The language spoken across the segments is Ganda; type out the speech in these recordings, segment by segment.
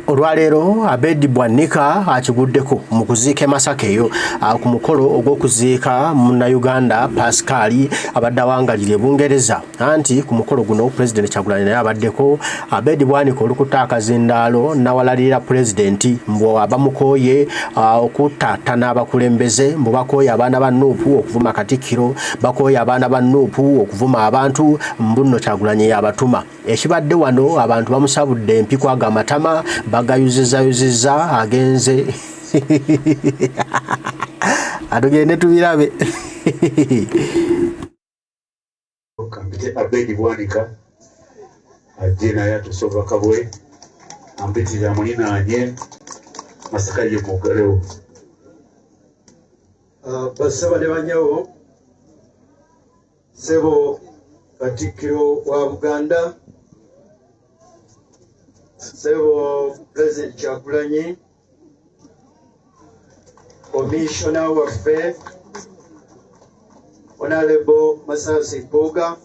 Olwaleero Abedi Bwanika akiguddeko mu kuziika Masaka eyo ku mukolo ogw'okuziika Munnayuganda Pascal abadde awangalira Bungereza. Anti ku mukolo guno President Kyagulanyi naye abaddeko. Abedi Bwanika olukuta akazindaalo nawalalira President mbu abamukooye okutattana abakulembeze, mbu bakooye abaana ba Nuupu okuvuma Katikkiro, bakooye abaana ba Nuupu okuvuma abantu, mbu nno Kyagulanyi yabatuma. Ekibadde wano abantu bamusabudde empiko agamatama bagayuzizza agenze atugende tubirabe. Kambite Abedi Bwanika ajje naye atusoba kabwe ampitira mulinanye Masaka ye mugalewo. Basaba ne banyawo Sebo Katikkiro wa Buganda, Sebo President Kyagulanyi, Commissioner waffe Honorable Masasi Mpuuga,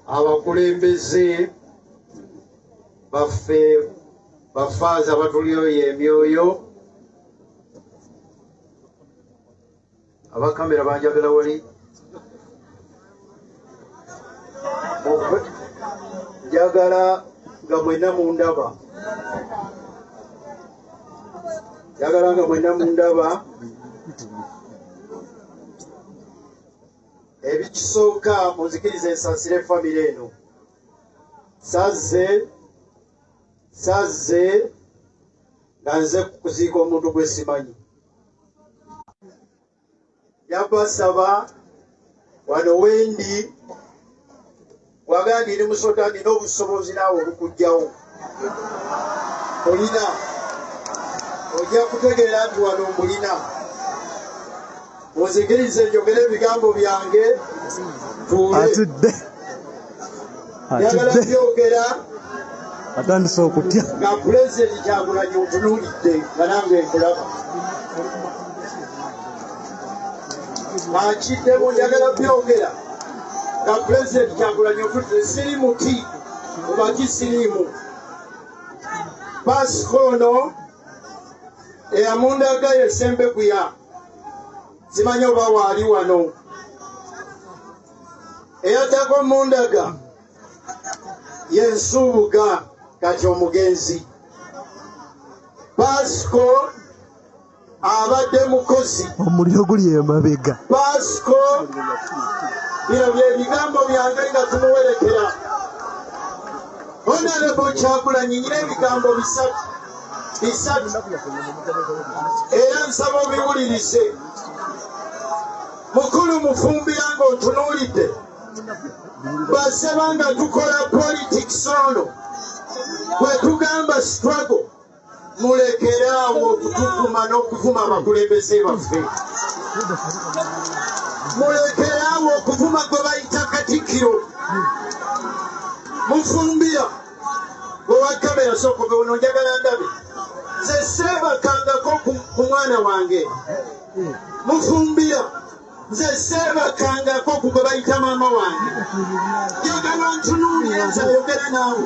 abakulembeze baffe bafaaza batulioyo emyoyo, abakamera banjagala wali njagala nga mwenna mundaba, njagala nga mwenna mundaba. Ebikisooka munzikirize nsaasire famire eno. Sazze nga nze kuziika omuntu gwe simanyi. Yabasaba wano wendi wagandi ni musota nina obusobozi naawe obukujjawo. Olina ojja kutegeera nti wano mbulina. Munzikirize njogere ebigambo byange tuule. Njagala byogera atandise okutya nga Pulezidenti Kyagulanyi ontunuulidde nga nange nkulaba. Akiddemu njagala byogera nga Pulezidenti Kyagulanyi ontunuulidde. Siri muti oba kisiriimu. Pasikono eyamundaga ye Ssembeguya, simanyi oba waali wano. Eyaddako mundaga ye Nsubuga, kati omugenzi. Pasiko abadde mukozi. Omuliro guli emabega. Pasiko bino bye bigambo byange nga tumuwerekera. Honorable Kyagulanyi nyina ebigambo bisatu. Era nsaba obiwulirize. Mukulu Mufumbira ng'ontunuulidde. Basaba nga tukola politics ono. Bwe tugamba struggle, mulekeraawo okutuvuma n'okuvuma abakulembeze baffe. Mulekeraawo okuvuma gwe bayita Katikkiro. Mufumbira gwe wa kamera sooka ono njagala ndabe. Nze seebakangako ku mwana wange. Mufumbira nze seebakangako ku gwe bayita maama wange. Njagala ontunuulire nze ayogera naawe.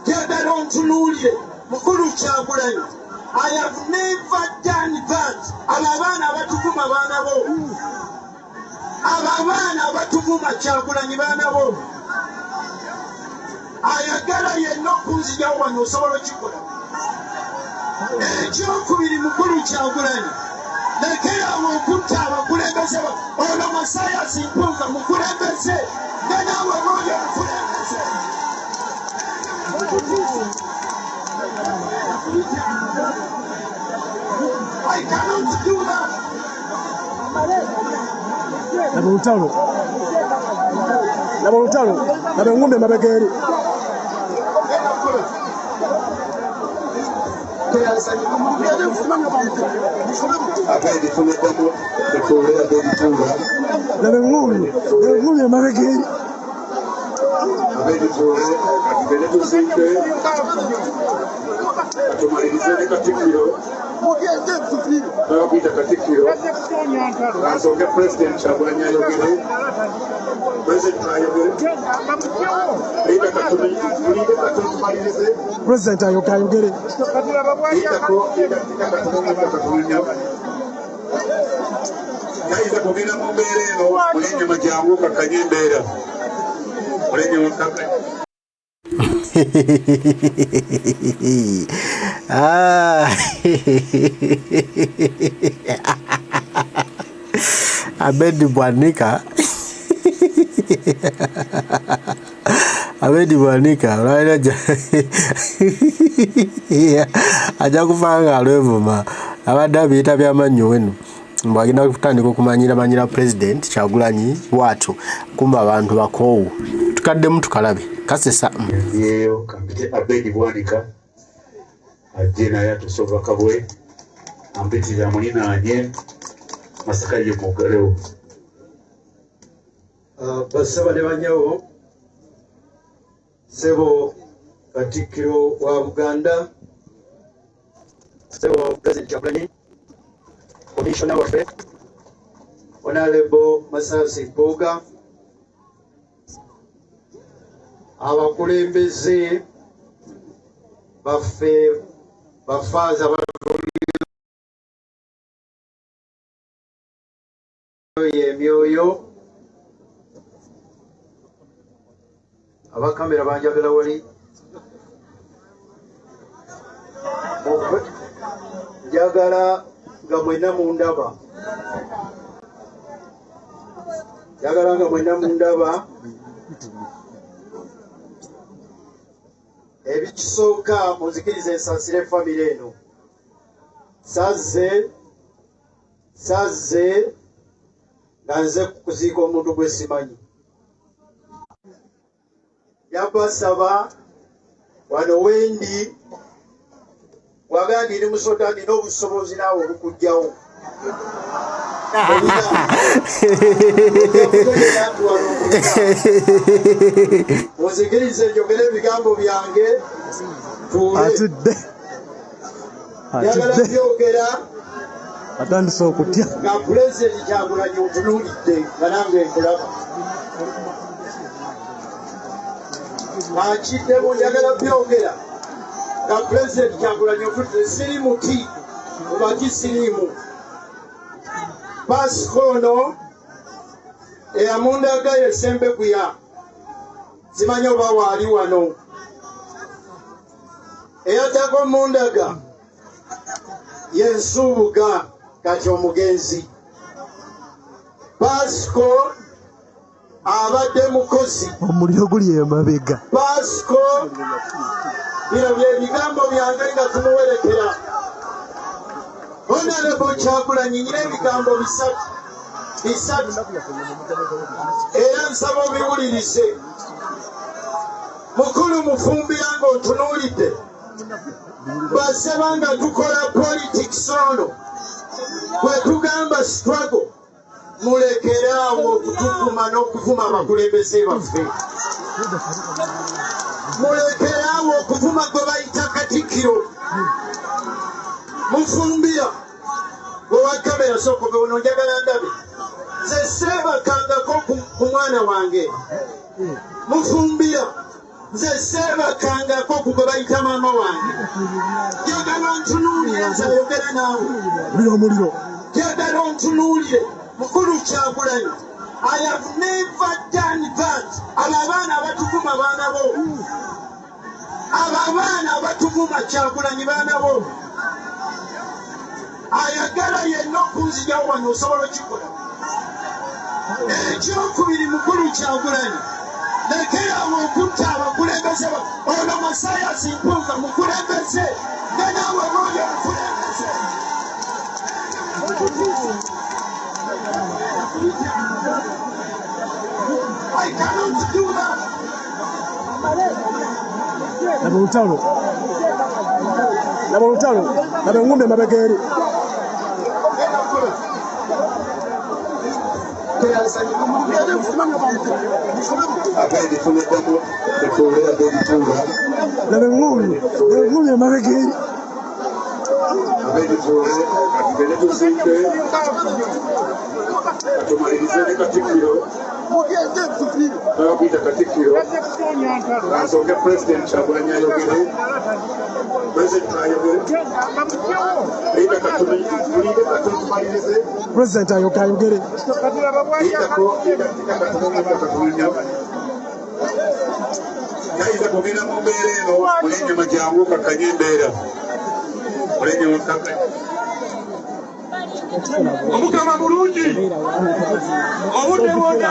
Njagala ontunuulire Mukulu Kyagulanyi. I have never done that. Abo abaana abatuvuma baana bo. Abo abaana abatuvuma Kyagulanyi baana bo. Ayagala yenna okunzijawo wano osobola okikola. Ekyokubiri Mukulu Kyagulanyi. Lekerawo okutta abakulembeze ono Masayasi Mpuuga mukulembeze nga naawe bwoli omukulembeze. I cannot do that. Laba olutalo laba engumbe emabega eri. Laba engumbe emabega eri. Abedi Tuule atugende tuzimbe atumalirize ne Katikkiro Kuita Katikiro. Nasonga President Kyagulanyi ayogere. President ayogere. Leader Katonyi tumalirize. President ayogere. Leader Katonyi yayinza kugenda mu mbeera eno mulenye majyangu kakanye embeera mulenye wakakanye Abedi Bwanika Abedi Bwanika aja kufanga alwevuma abadde abiyita byamanyo wenu mbagenda kutandika okumanyira President Kyagulanyi watu kumba abantu bakoowu tukaddemu tukalabe kasesa yeyo kambite Abedi Bwanika ajje naye atusoba kabwe ampitira mulinanye Masaka ye mugarewo basaba ne banyawo sebo Katikiro wa Buganda sebo President Kyagulanyi Commissioner waffe Honorable Masasi Boga abakulembeze baffe bafaaza emyoyo abakamera banjagala wali njagala nga mwena mundaba ebikisooka munzikirize ensaasire famire eno sazze nga nze kuziika omuntu gwe simanyi yabasaba wano wendi wagala ndiri musota ndina obusobozi naawe obukujjawo muzikirize njogere ebigambo byange tuule njagala byogera atandise okutya nga Pulezidenti Kyagulanyi otunuulidde nga nange nkulaba akiddemu njagala byogera nga Pulezidenti Kyagulanyi otunuulidde siri muti mubaki siriimu Pasikono eyamundaga yesembekuya simanyi oba waali wano eyatako mundaga yensuubuga kati omugenzi Pasiko abadde mukozi omuliro guli emabega Pasiko bino byebigambo byange nga tumuwerekera Honorable Kyagulanyi nyina ebigambo bisatu era nsaba obiwulirize mukulu mufumbira ng'otunuulidde baseba nga tukola politics ono bwe tugamba struggle mulekeraawo okutuvuma n'okuvuma abakulembeze baffe mulekeraawo okuvuma gwe bayita Katikiro mufumbira gwe kamera sookobe ono njagala ndabe nze seebakangako ku mwana wange mufumbira nze seebakangako ku gwe bayita maama wange njagala ntunuulire nze ayogera naawe omuliro njagala ontunuulire mukulu Kyagulanyi I have never done that abo abaana abatuvuma baana bo abo abaana abatuvuma Kyagulanyi baana bo ayagala yenna okunzijawo wano osobola okikola ekyokubiri mukulu Kyagulanyi lekerawo okutta abakulembeze ono Masayasi Mpuuga mukulembeze nga naawe boli omukulembeze I cannot do that. Laba olutalo laba engumbe emabega eri laba engumbe emabega eri abebizuule tugende tuziike tumalirize ne Katikkiro n'abakuyita Katikkiro asooke Pulezidenti Kyagulanyi ayogere Pulezidenti ayogere liyita katono tumalirize Pulezidenti ayogere liyitako katono yayinza kugenda mu mbeera eno mulenyama jangu kakkanye embeera mulenyama kakkanye omukama bulungi obudde bwonna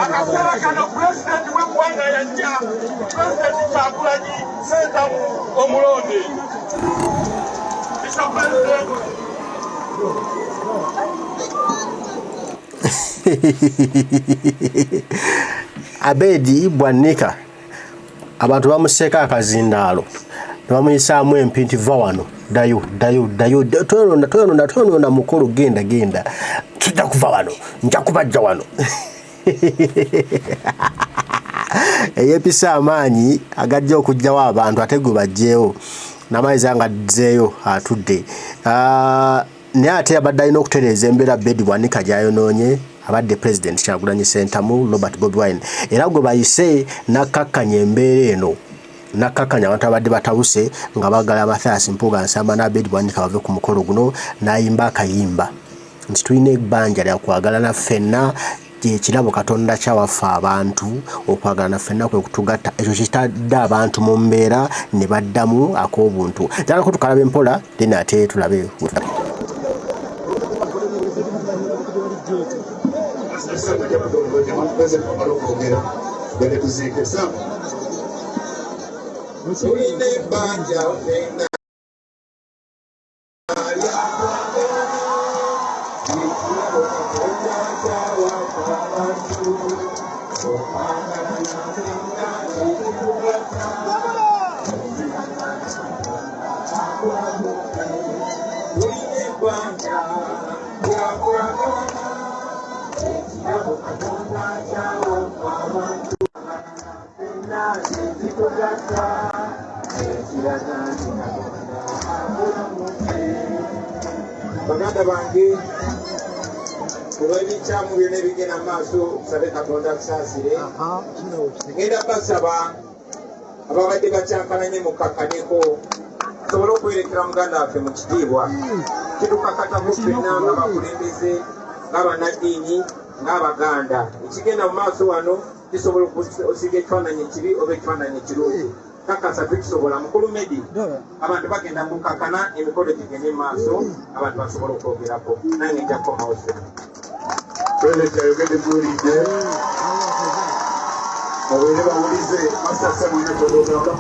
akaseera kano pulezidenti w'eggwanga yajja pulezidenti Kyagulanyi Ssentamu omulonde Abedi Bwanika abantu bamuseka akazindaalo bamuyisaamu empi nti va wano dayo tonona mukulu genda tujja kuva wano nja kubajja wano eyepisa amaanyi agajja okujjawo abantu ate gwe bajjeewo n'amaizi angadzeeyo atudde naye ate abadde alina okutereeza embeera Abedi Bwanika gy'ayonoonye abadde Pulezidenti Kyagulanyi Ssentamu Robert Bobi Wine era gwe bayise nakkakkanya embeera eno nakkakkanya abantu abadde batawuse nga baagala Mathias Mpuuga Nsamba ne Abedi Bwanika bave ku mukolo guno n'ayimba akayimba nti tulina ebbanja lya kwagalana ffenna ekirabo Katonda kyawaffe abantu okwagalana ffenna kwe kutugatta ekyo kitadde abantu mu mbeera ne baddamu ak'obuntu njagala ko tukalaba empola then ate tulabe tulina ebbanja ffenna baganda bange olw'ebikyamu byonna ebigenda mu maaso tusabe Katonda akusaasire ngenda basaba ababadde bakyankalanye mukakkaneko tusobole okwerekera muganda waffe mu kitiibwa kitukakatako ffenna nga bakulembeze ng'abannaddiini ng'abaganda ekigenda mu maaso wano kisobola okusiga ekifaananyi ekibi oba ekifaananyi ekirungi kakasa tukisobola mukulu Medi abantu bagenda kukakkana emikolo gigende mu maaso abantu basobola okwogerako nange nja kukomawo ffenna Pulezidenti ayogedde buulidde babeere bawulize masasa mwine todogamba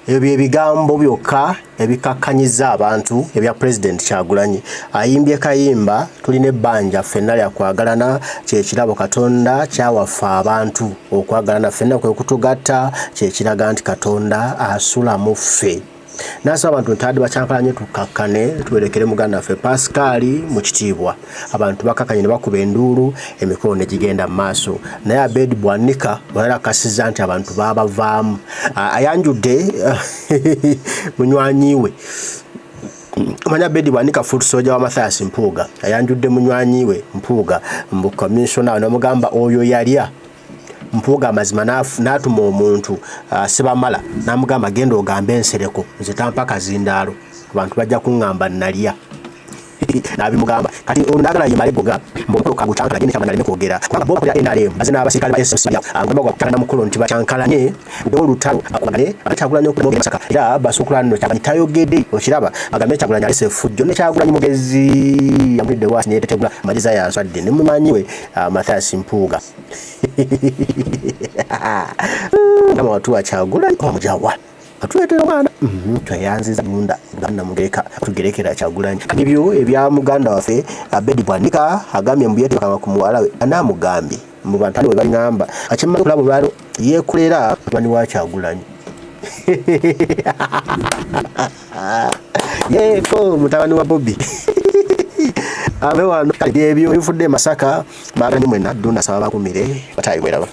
ebyo ebigambo byokka ebikakkanyiza abantu ebya Pulezidenti Kyagulanyi ayimbye kayimba tulina ebbanja ffenna lya kwagalana kyekirabo Katonda kyawaffe abantu okwagalana ffenna kwe kutugatta kyekiraga nti Katonda asula mu ffe n'asaba abantu nti adde bakyankalanye tukakkane tuwerekere muganda waffe Pascal mu kitiibwa abantu bakakkanye ne bakuba enduulu emikolo ne gigenda mu maaso naye Abedi Bwanika barakasiza nti abantu baabavaamu ayanjudde munywanyi we manya Abedi Bwanika full soldier wa Mathias Mpuuga ayanjudde munywanyi we Mpuuga mbu commissioner n'amugamba oyo yalya Mpuuga amazima n'atuma omuntu Sibamala n'amugamba genda ogambe ensereko nze tampa kazindaalo abantu bajja kuŋŋamba nalya n'abimugamba kati ndagala yimale goga mbokolo kagucankala nyine kyamana kwogera kubanga bo ya NRM bazina abasirikale ba SSC agomba okutana mukolo nti bacyankalanye olutalo akugane Kyagulanyi okumoga Masaka era basukulano kyabanyitayogedde okiraba agambe Kyagulanyi alese fujjo ne Kyagulanyi mugezi yamulidde wasi ne tetegula maliza ya swadde ne mumanyiwe Mathias Mpuuga kama watu wa Kyagulanyi omujawa atuletera mwana twayanziza munda ganda mugeka tugerekera Kyagulanyi ibyo ebya muganda waffe Abedi Bwanika agambye mbuyete kama kumuwala we anamugambye mu bantu we balingamba akimala kulabo lwalo yekulera bani wa Kyagulanyi yeko mutabani wa Bobby abe wano ebyo bifudde Masaka bagani mwena dunda saba bakumire batayi weraba